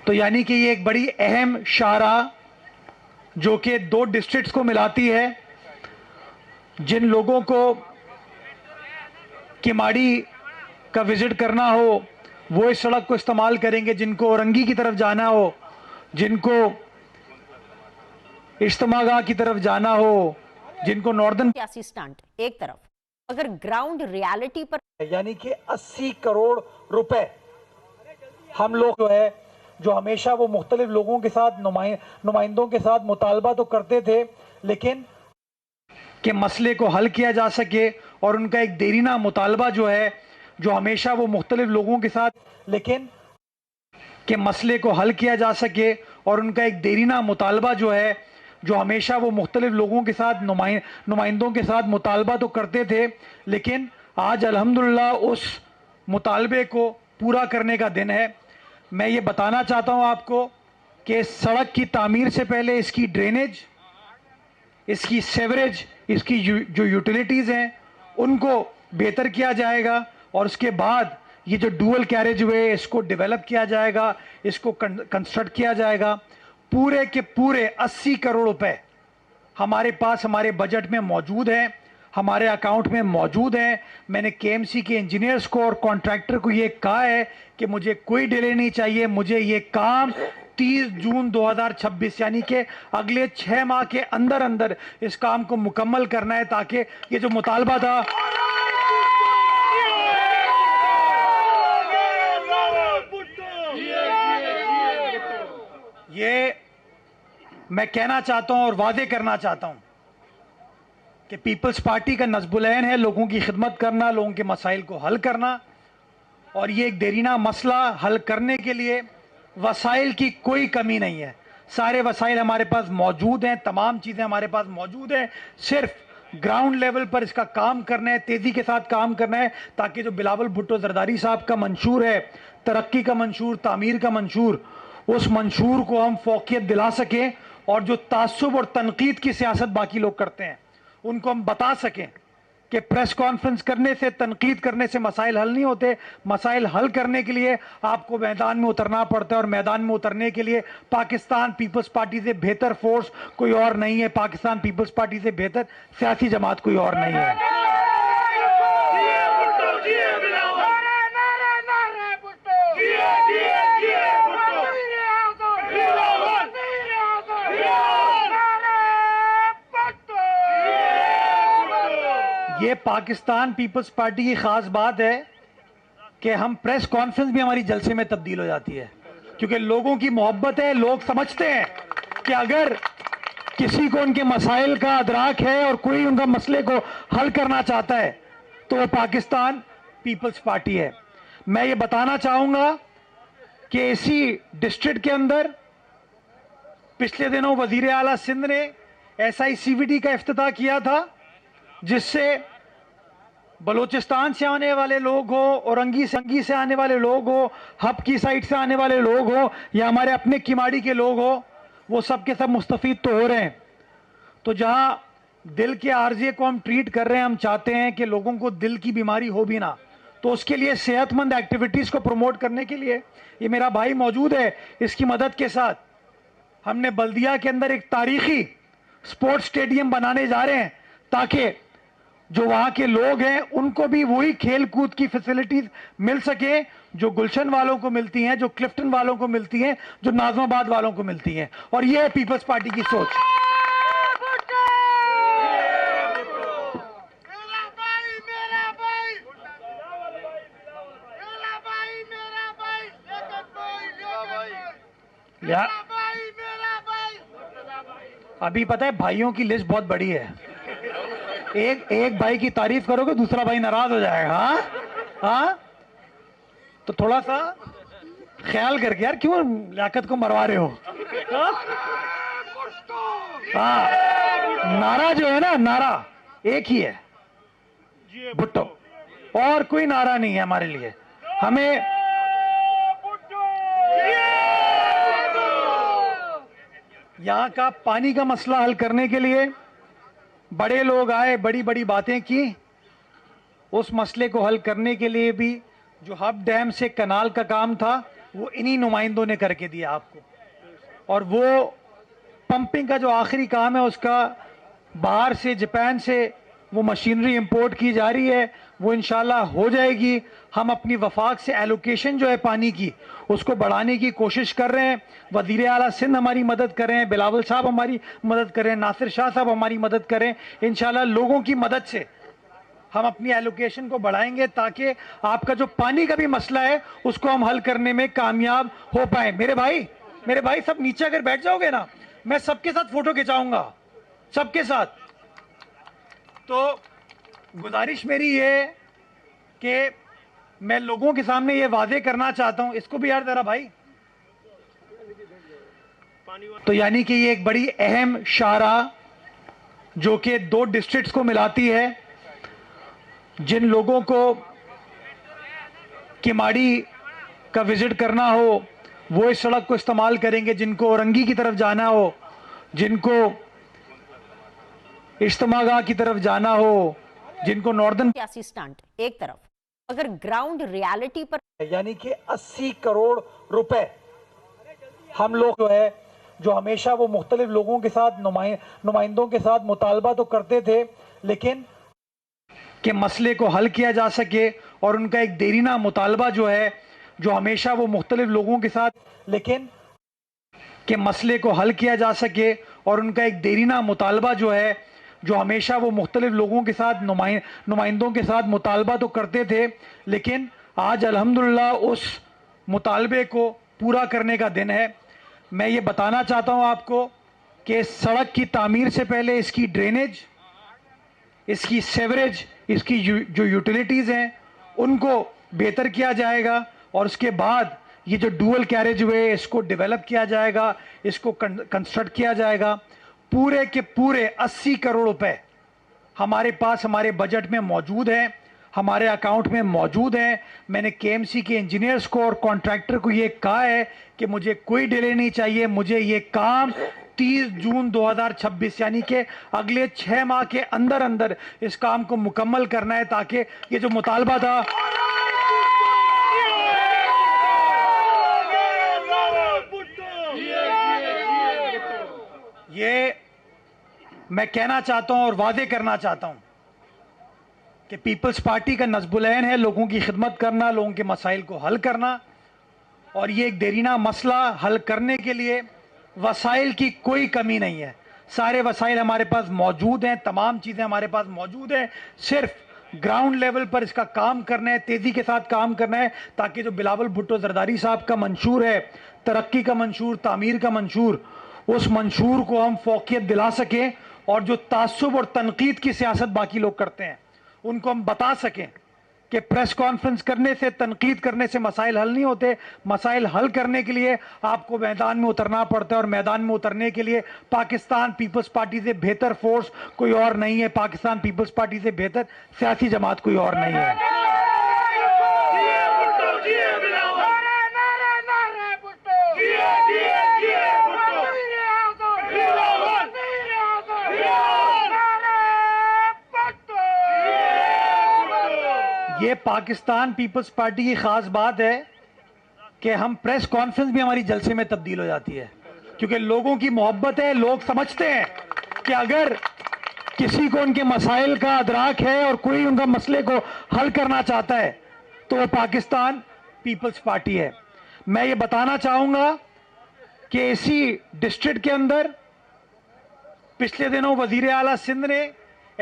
तो यानी कि ये एक बड़ी अहम शाहराह जो कि दो डिस्ट्रिक्ट्स को मिलाती है। जिन लोगों को किमाड़ी का विजिट करना हो वो इस सड़क को इस्तेमाल करेंगे, जिनको औरंगी की तरफ जाना हो, जिनको इज्तिमागाह की तरफ जाना हो, जिनको नॉर्दर्न सियासी स्टंट एक तरफ, अगर ग्राउंड रियलिटी पर यानी कि 80 करोड़ रुपए हम लोग जो है जो हमेशा वो मुख्तलिफ लोगों के साथ नुमाइंदों के साथ मुतालबा तो करते थे, लेकिन कि मसले को हल किया जा सके और उनका एक देरीना मुतालबा जो है जो हमेशा वो मुख्तलिफ लोगों के साथ लेकिन कि मसले को हल किया जा सके और उनका एक देरीना मुतालबा जो है जो हमेशा वो मुख्तलिफ लोगों के साथ नुमाइंदों के साथ मुतालबा तो करते थे, लेकिन आज अल्हम्दुलिल्लाह उस मुतालबे को पूरा करने का दिन है। मैं ये बताना चाहता हूँ आपको कि सड़क की तामीर से पहले इसकी ड्रेनेज, इसकी सेवरेज, इसकी जो यूटिलिटीज़ हैं उनको बेहतर किया जाएगा और उसके बाद ये जो डुअल कैरेज वे इसको डेवलप किया जाएगा, इसको कंस्ट्रक्ट किया जाएगा। पूरे के पूरे 80 करोड़ रुपए हमारे पास हमारे बजट में मौजूद है, हमारे अकाउंट में मौजूद है। मैंने केएमसी के इंजीनियर्स को और कॉन्ट्रैक्टर को ये कहा है कि मुझे कोई डिले नहीं चाहिए, मुझे ये काम 30 जून 2026 यानी कि अगले 6 माह के अंदर अंदर इस काम को मुकम्मल करना है, ताकि ये जो मुतालबा था ये मैं कहना चाहता हूं और वादे करना चाहता हूं कि पीपल्स पार्टी का नज़्बुल-ऐन है लोगों की खिदमत करना, लोगों के मसाइल को हल करना, और ये एक देरीना मसला हल करने के लिए वसाइल की कोई कमी नहीं है। सारे वसाइल हमारे पास मौजूद हैं, तमाम चीज़ें हमारे पास मौजूद हैं। सिर्फ ग्राउंड लेवल पर इसका काम करना है, तेज़ी के साथ काम करना है, ताकि जो बिलावल भुट्टो जरदारी साहब का मंशूर है, तरक्की का मंशूर, तामीर का मंशूर, उस मंशूर को हम फौकियत दिला सकें और जो तासुब और तनकीद की सियासत बाकी लोग करते हैं उनको हम बता सकें कि प्रेस कॉन्फ्रेंस करने से, तनकीद करने से मसाइल हल नहीं होते। मसाइल हल करने के लिए आपको मैदान में उतरना पड़ता है और मैदान में उतरने के लिए पाकिस्तान पीपल्स पार्टी से बेहतर फोर्स कोई और नहीं है, पाकिस्तान पीपल्स पार्टी से बेहतर सियासी जमात कोई और नहीं है। ये पाकिस्तान पीपल्स पार्टी की खास बात है कि हम प्रेस कॉन्फ्रेंस भी हमारी जलसे में तब्दील हो जाती है, क्योंकि लोगों की मोहब्बत है। लोग समझते हैं कि अगर किसी को उनके मसाइल का अदराक है और कोई उनका मसले को हल करना चाहता है तो वो पाकिस्तान पीपल्स पार्टी है। मैं ये बताना चाहूंगा कि इसी डिस्ट्रिक्ट के अंदर पिछले दिनों वजीर आला सिंध ने SICVD का इफ्तिताह किया था, जिससे बलूचिस्तान से आने वाले लोग हो, औरंगी से आने वाले लोग हो, हब की साइड से आने वाले लोग हो या हमारे अपने किमाड़ी के लोग हो, वो सब के सब मुस्तफीद तो हो रहे हैं। तो जहां दिल के आर्जे को हम ट्रीट कर रहे हैं, हम चाहते हैं कि लोगों को दिल की बीमारी हो भी ना, तो उसके लिए सेहतमंद एक्टिविटीज को प्रमोट करने के लिए ये मेरा भाई मौजूद है। इसकी मदद के साथ हमने बल्दिया के अंदर एक तारीखी स्पोर्ट्स स्टेडियम बनाने जा रहे हैं, ताकि जो वहां के लोग हैं उनको भी वही खेल कूद की फैसिलिटीज मिल सके जो गुलशन वालों को मिलती हैं, जो क्लिफ्टन वालों को मिलती हैं, जो नाजमाबाद वालों को मिलती हैं। और यह है पीपल्स पार्टी की सोच। अभी पता है भाइयों की लिस्ट बहुत बड़ी है, एक भाई की तारीफ करोगे दूसरा भाई नाराज हो जाएगा। हाँ, तो थोड़ा सा ख्याल करके यार, क्यों लियाकत को मरवा रहे हो? हाँ, नारा जो है ना, नारा एक ही है, भुट्टो, और कोई नारा नहीं है हमारे लिए। हमें यहाँ का पानी का मसला हल करने के लिए बड़े लोग आए, बड़ी बड़ी बातें की, उस मसले को हल करने के लिए भी जो हब डैम से कनाल का काम था वो इन्हीं नुमाइंदों ने करके दिया आपको। और वो पंपिंग का जो आखिरी काम है उसका बाहर से, जापान से वो मशीनरी इंपोर्ट की जा रही है, वो इंशाल्लाह हो जाएगी। हम अपनी वफाक से एलोकेशन जो है पानी की उसको बढ़ाने की कोशिश कर रहे हैं। वजीर आला सिंध हमारी मदद कर रहे हैं, बिलावल साहब हमारी मदद कर रहे हैं, नासिर शाह साहब हमारी मदद करें। इंशाल्लाह लोगों की मदद से हम अपनी एलोकेशन को बढ़ाएंगे ताकि आपका जो पानी का भी मसला है उसको हम हल करने में कामयाब हो पाए। मेरे भाई सब नीचे अगर बैठ जाओगे ना, मैं सबके साथ फोटो खिंचाऊंगा, सबके साथ। तो गुजारिश मेरी ये कि मैं लोगों के सामने ये वादे करना चाहता हूं, इसको भी यार जरा भाई। तो यानी कि ये एक बड़ी अहम शाहराह जो कि 2 डिस्ट्रिक्ट्स को मिलाती है। जिन लोगों को किमाड़ी का विजिट करना हो वो इस सड़क को इस्तेमाल करेंगे, जिनको औरंगी की तरफ जाना हो, जिनको इज्तिमागाह की तरफ जाना हो, जिनको नॉर्दर्न सियासी स्टंट एक तरफ, अगर ग्राउंड रियलिटी पर यानी कि 80 करोड़ रुपए हम लोग जो है, जो हमेशा वो मुख्तलिफ लोगों के साथ नुमाइंदों के साथ मुतालबा तो करते थे, लेकिन कि मसले को हल किया जा सके। और उनका एक देरीना मुतालबा जो है, जो हमेशा वो मुख्तलिफ लोगों के साथ, लेकिन कि मसले को हल किया जा सके। और उनका एक देरीना मुतालबा जो है, जो हमेशा वो मुख्तलिफ लोगों के साथ नुमाइंदों के साथ मुतालबा तो करते थे, लेकिन आज अल्हम्दुलिल्लाह उस मुतालबे को पूरा करने का दिन है। मैं ये बताना चाहता हूँ आपको कि सड़क की तामीर से पहले इसकी ड्रेनेज, इसकी सेवरेज, इसकी जो यूटिलिटीज़ हैं उनको बेहतर किया जाएगा। और उसके बाद ये जो डुअल कैरेज वे इसको डेवलप किया जाएगा, इसको कंस्ट्रक्ट किया जाएगा। पूरे के पूरे 80 करोड़ रुपए हमारे पास हमारे बजट में मौजूद है, हमारे अकाउंट में मौजूद है। मैंने केएमसी के इंजीनियर्स को और कॉन्ट्रैक्टर को ये कहा है कि मुझे कोई डिले नहीं चाहिए, मुझे ये काम 30 जून 2026 यानी कि अगले 6 माह के अंदर अंदर इस काम को मुकम्मल करना है, ताकि ये जो मुतालबा था ये मैं कहना चाहता हूं और वादे करना चाहता हूं कि पीपल्स पार्टी का नज़्बुलैन है लोगों की खिदमत करना, लोगों के मसाइल को हल करना। और ये एक देरीना मसला हल करने के लिए वसाइल की कोई कमी नहीं है, सारे वसाइल हमारे पास मौजूद हैं, तमाम चीज़ें हमारे पास मौजूद हैं। सिर्फ ग्राउंड लेवल पर इसका काम करना है, तेज़ी के साथ काम करना है, ताकि जो बिलावल भुट्टो जरदारी साहब का मंशूर है, तरक्की का मंशूर, तामीर का मंशूर, उस मंशूर को हम फौकियत दिला सकें। और जो तासुब और तनकीद की सियासत बाकी लोग करते हैं उनको हम बता सकें कि प्रेस कॉन्फ्रेंस करने से, तनकीद करने से मसाइल हल नहीं होते। मसाइल हल करने के लिए आपको मैदान में उतरना पड़ता है, और मैदान में उतरने के लिए पाकिस्तान पीपल्स पार्टी से बेहतर फोर्स कोई और नहीं है, पाकिस्तान पीपल्स पार्टी से बेहतर सियासी जमात कोई और नहीं है। ये पाकिस्तान पीपल्स पार्टी की खास बात है कि हम प्रेस कॉन्फ्रेंस भी हमारी जलसे में तब्दील हो जाती है, क्योंकि लोगों की मोहब्बत है। लोग समझते हैं कि अगर किसी को उनके मसाइल का अदराक है और कोई उनका मसले को हल करना चाहता है तो वो पाकिस्तान पीपल्स पार्टी है। मैं ये बताना चाहूंगा कि इसी डिस्ट्रिक्ट के अंदर पिछले दिनों वजीर आला सिंध ने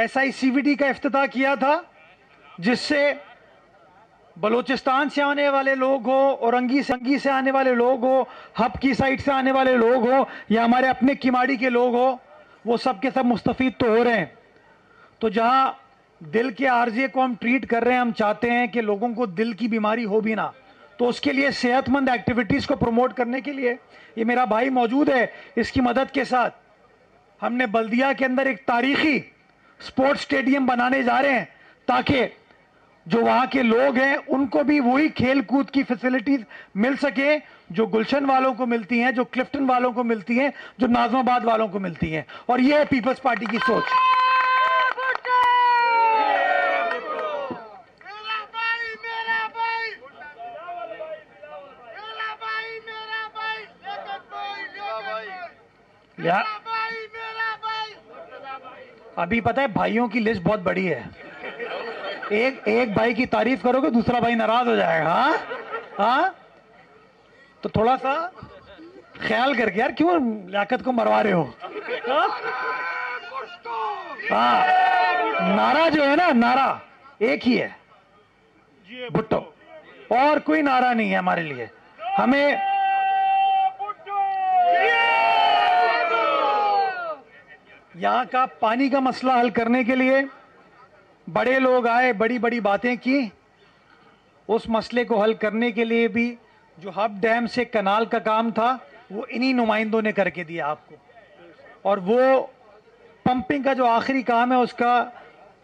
SICVD का इफ्तिताह किया था, जिससे बलूचिस्तान से आने वाले लोग हो, औरंगी से आने वाले लोग हो, हब की साइड से आने वाले लोग हो, या हमारे अपने किमाड़ी के लोग हो, वो सब के सब मुस्तफीद तो हो रहे हैं। तो जहां दिल के आर्जे को हम ट्रीट कर रहे हैं, हम चाहते हैं कि लोगों को दिल की बीमारी हो भी ना, तो उसके लिए सेहतमंद एक्टिविटीज को प्रमोट करने के लिए ये मेरा भाई मौजूद है। इसकी मदद के साथ हमने बल्दिया के अंदर एक तारीखी स्पोर्ट्स स्टेडियम बनाने जा रहे हैं, ताकि जो वहां के लोग हैं उनको भी वही खेल कूद की फैसिलिटीज मिल सके जो गुलशन वालों को मिलती हैं, जो क्लिफ्टन वालों को मिलती हैं, जो नाजमाबाद वालों को मिलती हैं। और यह है पीपल्स पार्टी की सोच। या अभी पता है भाइयों की लिस्ट बहुत बड़ी है। एक भाई की तारीफ करोगे दूसरा भाई नाराज हो जाएगा। हाँ हाँ, तो थोड़ा सा ख्याल करके यार, क्यों लियाकत को मरवा रहे हो? हाँ? हाँ, नारा जो है ना, नारा एक ही है, भुट्टो, और कोई नारा नहीं है हमारे लिए। हमें यहां का पानी का मसला हल करने के लिए बड़े लोग आए, बड़ी बड़ी बातें की। उस मसले को हल करने के लिए भी जो हब डैम से कनाल का काम था वो इन्हीं नुमाइंदों ने करके दिया आपको, और वो पंपिंग का जो आखिरी काम है उसका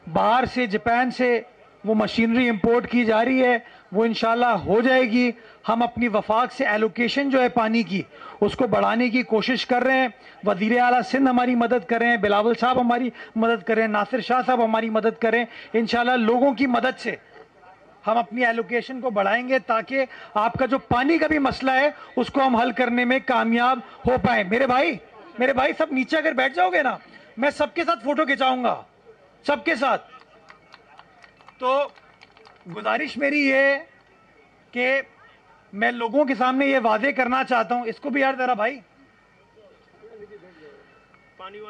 बाहर से, जापान से वो मशीनरी इंपोर्ट की जा रही है, वो इंशाल्लाह हो जाएगी। हम अपनी वफाक से एलोकेशन जो है पानी की उसको बढ़ाने की कोशिश कर रहे हैं। वजीर आला सिंध हमारी मदद कर रहे हैं, बिलावल साहब हमारी मदद कर रहे हैं, नासिर शाह साहब हमारी मदद करें। इंशाल्लाह लोगों की मदद से हम अपनी एलोकेशन को बढ़ाएंगे ताकि आपका जो पानी का भी मसला है उसको हम हल करने में कामयाब हो पाए। मेरे भाई सब नीचे अगर बैठ जाओगे ना, मैं सबके साथ फोटो खिंचाऊंगा, सबके साथ। तो गुजारिश मेरी ये कि मैं लोगों के सामने ये वादे करना चाहता हूं, इसको भी यार जरा भाई